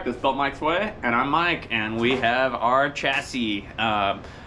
back. This is Built Mike's Way, and I'm Mike, and we have our chassis.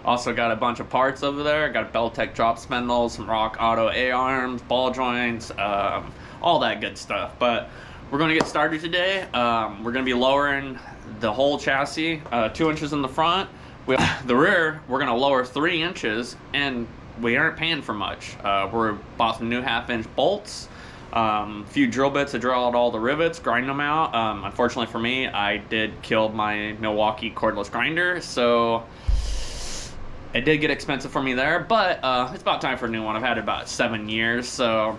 Also got a bunch of parts over there. Got a Beltec drop spindles, some Rock Auto A-arms, ball joints, all that good stuff. But we're going to get started today. We're going to be lowering the whole chassis, 2 inches in the front. The rear, we're going to lower 3 inches, and we aren't paying for much. We're bought some new 1/2-inch bolts. A few drill bits to drill out all the rivets, grind them out. Unfortunately for me, I did kill my Milwaukee cordless grinder, so it did get expensive for me there, but it's about time for a new one. I've had it about 7 years, so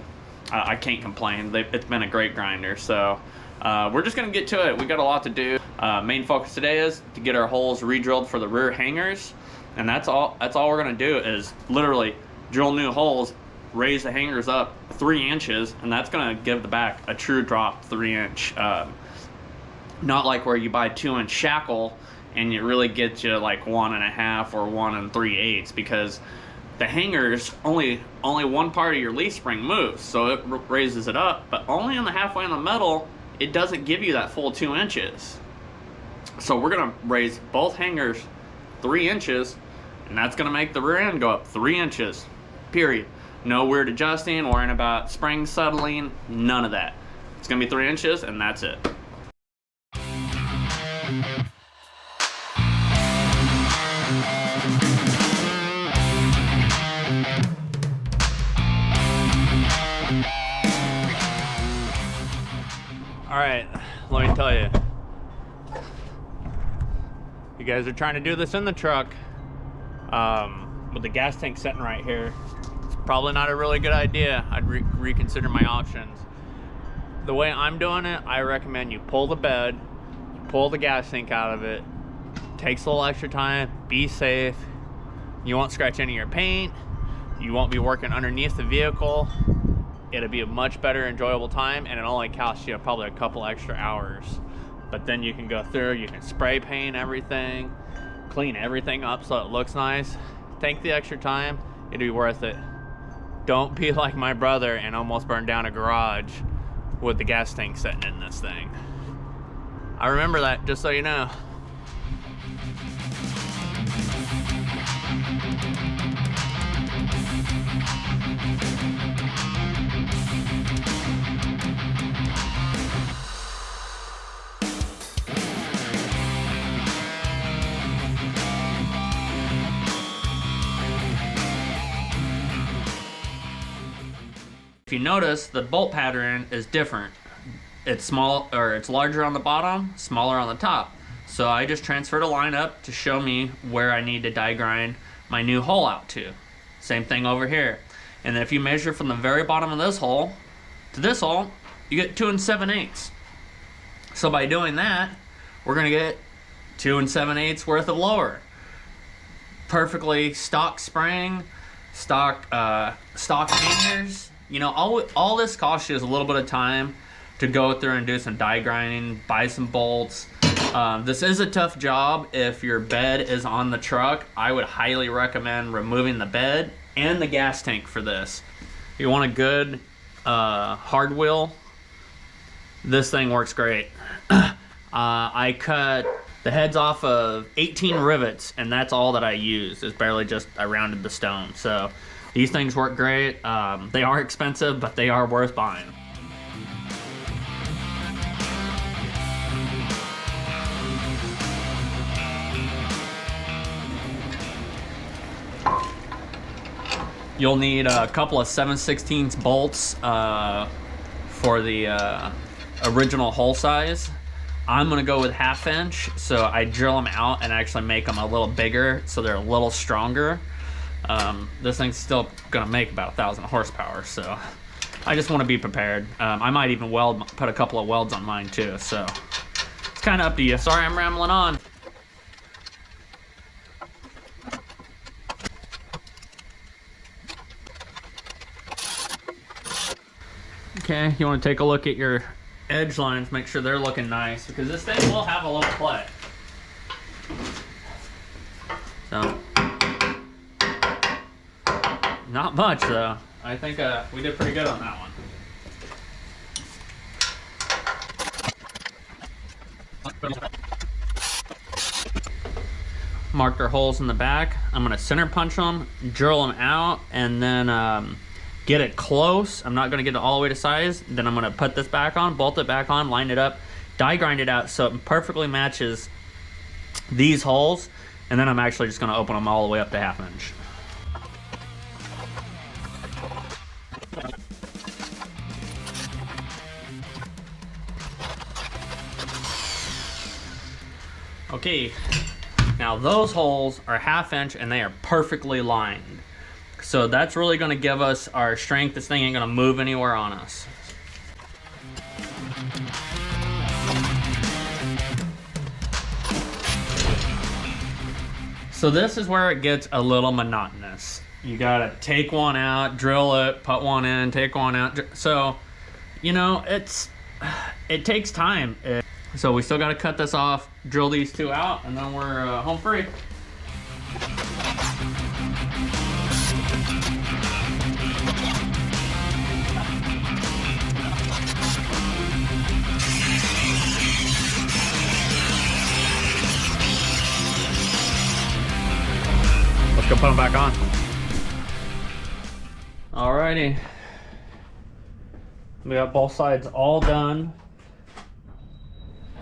I can't complain. It's been a great grinder, so we're just gonna get to it. We got a lot to do. Main focus today is to get our holes re-drilled for the rear hangers, and that's all we're gonna do is literally drill new holes, raise the hangers up 3 inches, and that's gonna give the back a true drop 3-inch. Not like where you buy 2-inch shackle and it really gets you like 1.5 or 1 3/8, because the hangers only one part of your leaf spring moves, so it raises it up, but only on the halfway in the middle. It doesn't give you that full 2 inches. So we're gonna raise both hangers 3 inches, and that's gonna make the rear end go up 3 inches, period. No weird adjusting, worrying about springs settling, none of that. It's gonna be 3 inches, and that's it. All right, let me tell you. You guys are trying to do this in the truck with the gas tank sitting right here. It's probably not a really good idea. I'd reconsider my options. The way I'm doing it, I recommend you pull the bed, pull the gas tank out of it. Takes a little extra time, be safe. You won't scratch any of your paint. You won't be working underneath the vehicle. It'll be a much better, enjoyable time, and it only costs you probably a couple extra hours. But then you can go through, you can spray paint everything, clean everything up so it looks nice. Take the extra time, it'll be worth it. Don't be like my brother and almost burn down a garage with the gas tank sitting in this thing. I remember that, just so you know. If you notice, the bolt pattern is different. It's it's larger on the bottom, smaller on the top. So I just transferred a line up to show me where I need to die grind my new hole out to. Same thing over here. And then if you measure from the very bottom of this hole to this hole, you get 2 7/8. So by doing that, we're gonna get 2 7/8 worth of lower. Perfectly stock spring, stock hangers. You know, all this costs you is a little bit of time to go through and do some die grinding, buy some bolts. This is a tough job. If your bed is on the truck, I would highly recommend removing the bed and the gas tank for this. If you want a good hard wheel, this thing works great. I cut the heads off of 18 rivets, and that's all that I used. It's barely just, I rounded the stone. So these things work great. They are expensive, but they are worth buying. You'll need a couple of 7/16 bolts for the original hole size. I'm gonna go with 1/2 inch, so I drill them out and actually make them a little bigger so they're a little stronger. This thing's still gonna make about 1,000 horsepower, so I just want to be prepared. I might even put a couple of welds on mine too, so it's kind of up to you. Sorry I'm rambling on. Okay, you want to take a look at your edge lines, make sure they're looking nice, because this thing will have a little play. So, not much though. I think we did pretty good on that one. marked our holes in the back. I'm gonna center punch them, drill them out, and then get it close. I'm not gonna get it all the way to size. Then I'm gonna put this back on, bolt it back on, line it up, die grind it out so it perfectly matches these holes. And then I'm actually just gonna open them all the way up to 1/2 inch. Okay, now those holes are 1/2 inch and they are perfectly lined. So that's really gonna give us our strength. This thing ain't gonna move anywhere on us. So this is where it gets a little monotonous. You gotta take one out, drill it, put one in, take one out. So, you know, it takes time. So we still gotta cut this off, drill these two out, and then we're home free. Let's go put them back on. Alrighty. We got both sides all done.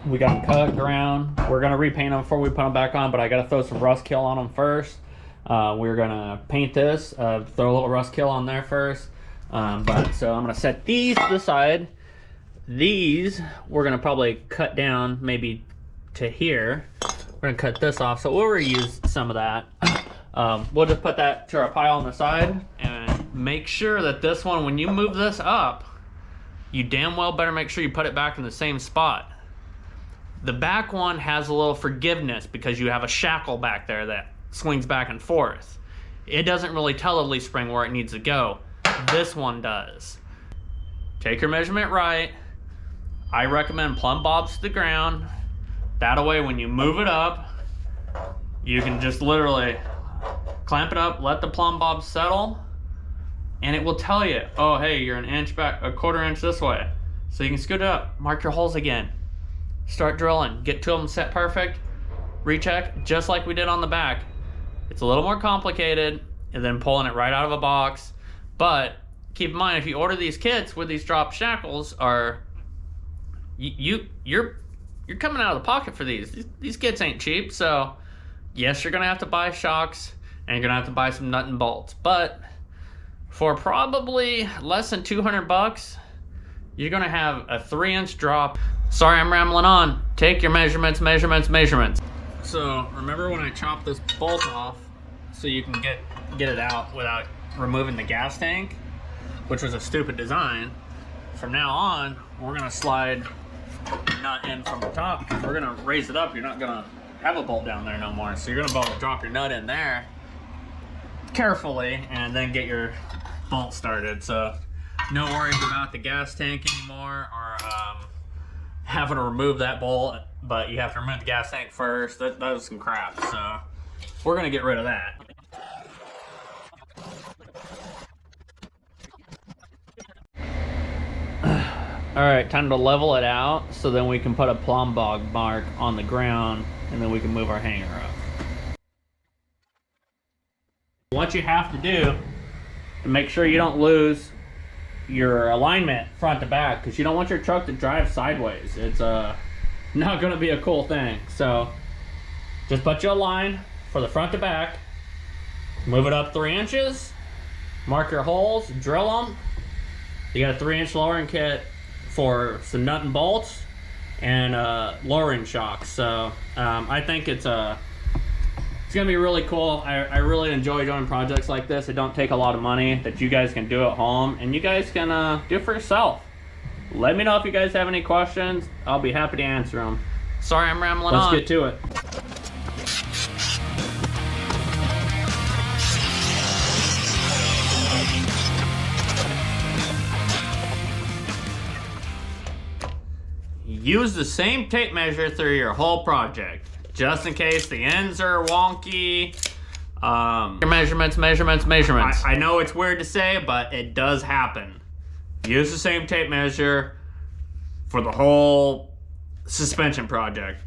We got them cut, ground. We're gonna repaint them before we put them back on, but I gotta throw some rust kill on them first. We're gonna paint this, throw a little rust kill on there first. So I'm gonna set these to the side. These, we're gonna probably cut down maybe to here. We're gonna cut this off, so we'll reuse some of that. We'll just put that to our pile on the side and make sure that this one, when you move this up, you damn well better make sure you put it back in the same spot. The back one has a little forgiveness because you have a shackle back there that swings back and forth. It doesn't really tell the leaf spring where it needs to go. This one does. Take your measurement right. I recommend plumb bobs to the ground. That way when you move it up, you can just literally clamp it up, let the plumb bob settle, and it will tell you, oh hey, you're an inch back, a 1/4 inch this way. So you can scoot it up, mark your holes again. Start drilling, get to them set perfect, recheck, just like we did on the back. It's a little more complicated and then pulling it right out of a box. But keep in mind, if you order these kits with these drop shackles, you're coming out of the pocket for these. These kits ain't cheap, so yes, you're gonna have to buy shocks and you're gonna have to buy some nut and bolts. But for probably less than 200 bucks, you're gonna have a 3-inch drop. Sorry, I'm rambling on. Take your measurements. So remember when I chopped this bolt off so you can get it out without removing the gas tank, which was a stupid design. From now on, we're gonna slide the nut in from the top because we're gonna raise it up. You're not gonna have a bolt down there no more. So you're gonna be able to drop your nut in there carefully and then get your bolt started. So no worries about the gas tank anymore or having to remove that bolt, but you have to remove the gas tank first. That was some crap, so we're gonna get rid of that. All right, time to level it out so then we can put a plumb bob mark on the ground and then we can move our hanger up. What you have to do to make sure you don't lose your alignment front to back, because you don't want your truck to drive sideways. It's not going to be a cool thing. So just put you a line for the front to back, move it up 3 inches, mark your holes, drill them. You got a 3-inch lowering kit for some nut and bolts and lowering shocks. So I think it's gonna be really cool. I really enjoy doing projects like this. It don't take a lot of money that you guys can do at home and you guys can do for yourself. Let me know if you guys have any questions. I'll be happy to answer them. Sorry I'm rambling on. Let's get to it. Use the same tape measure through your whole project, just in case the ends are wonky. Your measurements. I know it's weird to say, but it does happen. Use the same tape measure for the whole suspension project.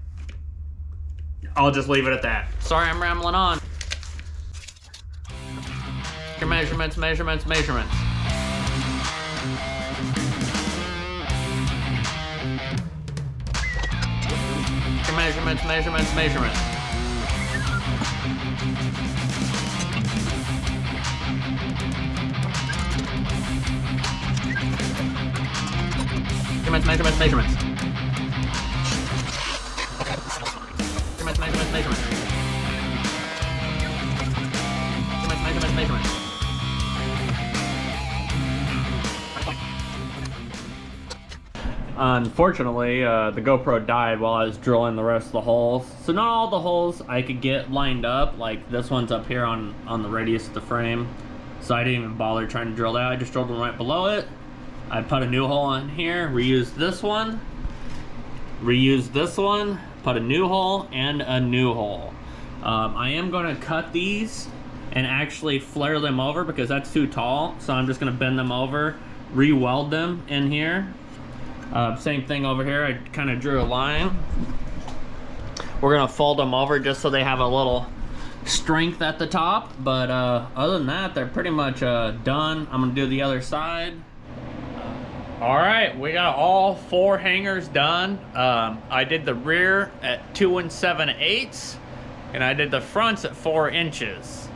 I'll just leave it at that. Sorry, I'm rambling on. Your measurements, measurements, measurements. Your measurements, measurements, measurements. Measurements, measurements, measurements. Measurements, measurements, measurements. Measurements, measurements, measurements. Unfortunately, the GoPro died while I was drilling the rest of the holes. So not all the holes I could get lined up. Like this one's up here on the radius of the frame. So I didn't even bother trying to drill that. I just drilled one right below it. I put a new hole in here, reused this one, put a new hole and a new hole. I am going to cut these and actually flare them over because that's too tall. So I'm just going to bend them over, re-weld them in here. Same thing over here. I kind of drew a line. We're going to fold them over just so they have a little strength at the top. But other than that, they're pretty much done. I'm going to do the other side. All right, we got all 4 hangers done. I did the rear at 2 7/8, and I did the fronts at 4 inches.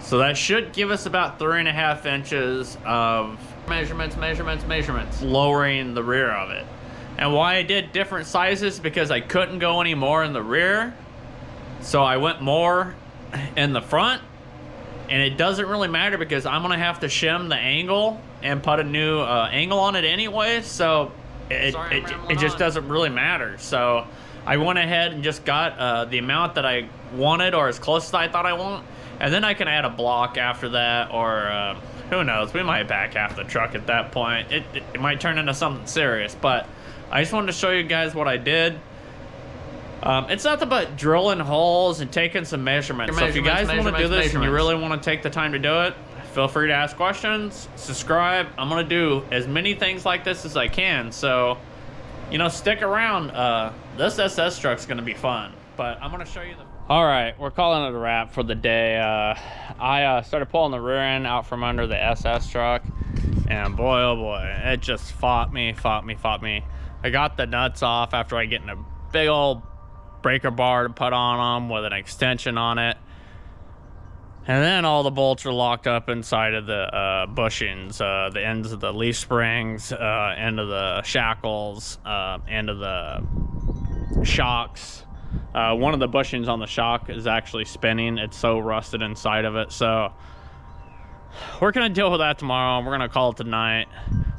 So that should give us about 3.5 inches of measurements, measurements, measurements, lowering the rear of it. And why I did different sizes, because I couldn't go any more in the rear. So I went more in the front. And it doesn't really matter because I'm gonna have to shim the angle and put a new angle on it anyway, so it just doesn't really matter. So I went ahead and just got the amount that I wanted, or as close as I thought I want, and then I can add a block after that, or who knows, we might back half the truck at that point. It might turn into something serious, but I just wanted to show you guys what I did. It's nothing but drilling holes and taking some measurements. So if you guys want to do this and you really want to take the time to do it, feel free to ask questions, subscribe. I'm going to do as many things like this as I can. So, you know, stick around. This SS truck's going to be fun, but I'm going to show you the... All right, we're calling it a wrap for the day. I started pulling the rear end out from under the SS truck, and boy, oh boy, it just fought me. I got the nuts off after I get in a big old breaker bar to put on them with an extension on it, and then all the bolts are locked up inside of the bushings, the ends of the leaf springs, end of the shackles, end of the shocks. One of the bushings on the shock is actually spinning. It's so rusted inside of it, so we're gonna deal with that tomorrow. We're gonna call it tonight.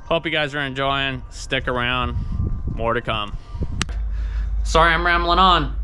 Hope you guys are enjoying. Stick around, more to come. Sorry, I'm rambling on.